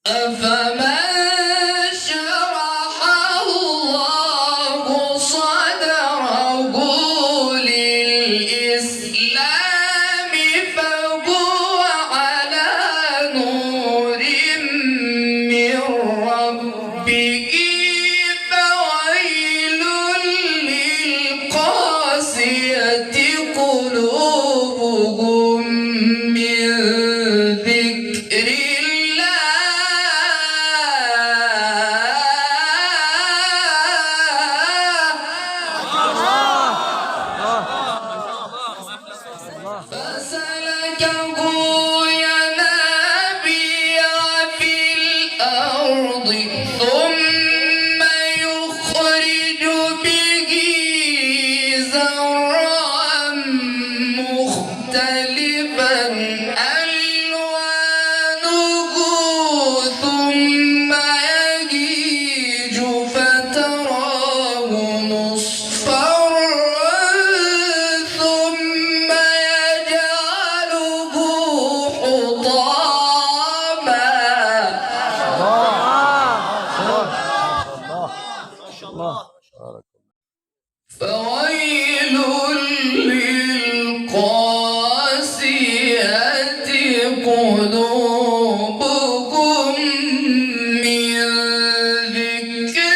أفمن شرح الله صدره للإسلام فهو على نور من ربه فويل للقاسية قلوبهم من ذكر فسلكه ينابيع في الأرض ثم يخرج به زرعا مختلفا ألوانه ثم يهيج فتراه مصفرا ثم يجعله حطاما فويل للقاسية قلوبهم من ذكر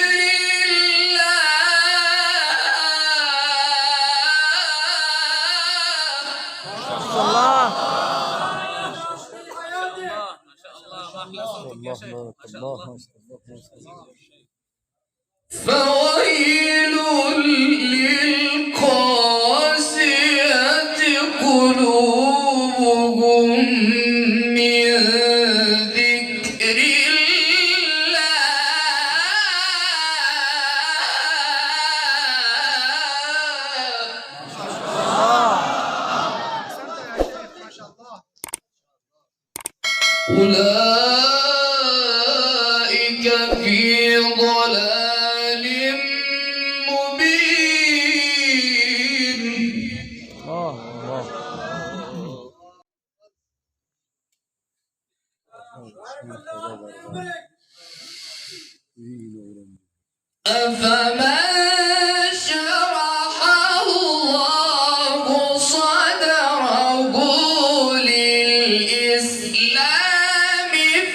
فويل للقاسية قلوبهم من ذكر أولئك في ضلال مبين أفمن شرح الله صدره للإسلام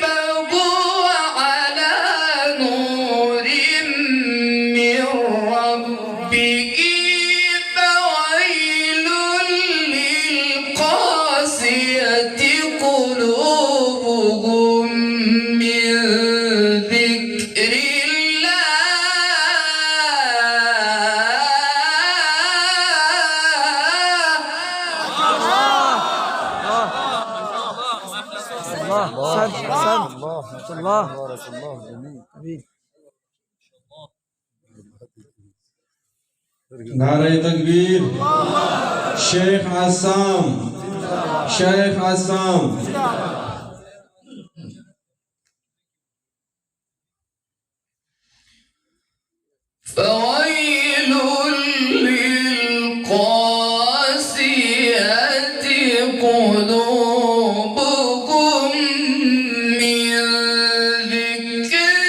فهو على نور من ربه فويل للقاسية قلوبهم من ذكر الله بارك الله جميل नारे तकबीर शेख आसाम शेख आसाम فويل للقاسية قلوبهم من ذكر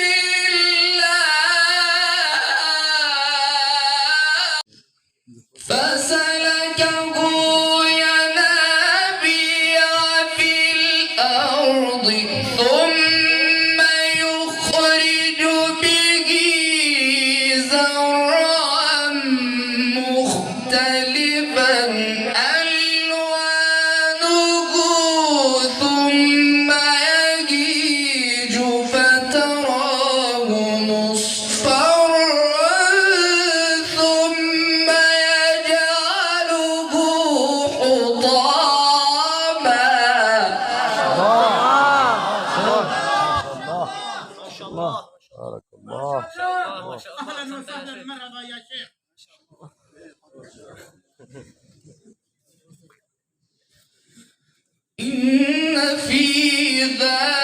الله فسلكه ينابيع في الأرض ثم يخرج به زرعا مختلفا ألوانه ثم يهيج فتراه مصفرا ثم يجعله حطاما بارك الله اهلا وسهلا مرحبا يا شيخ. إن في ذلك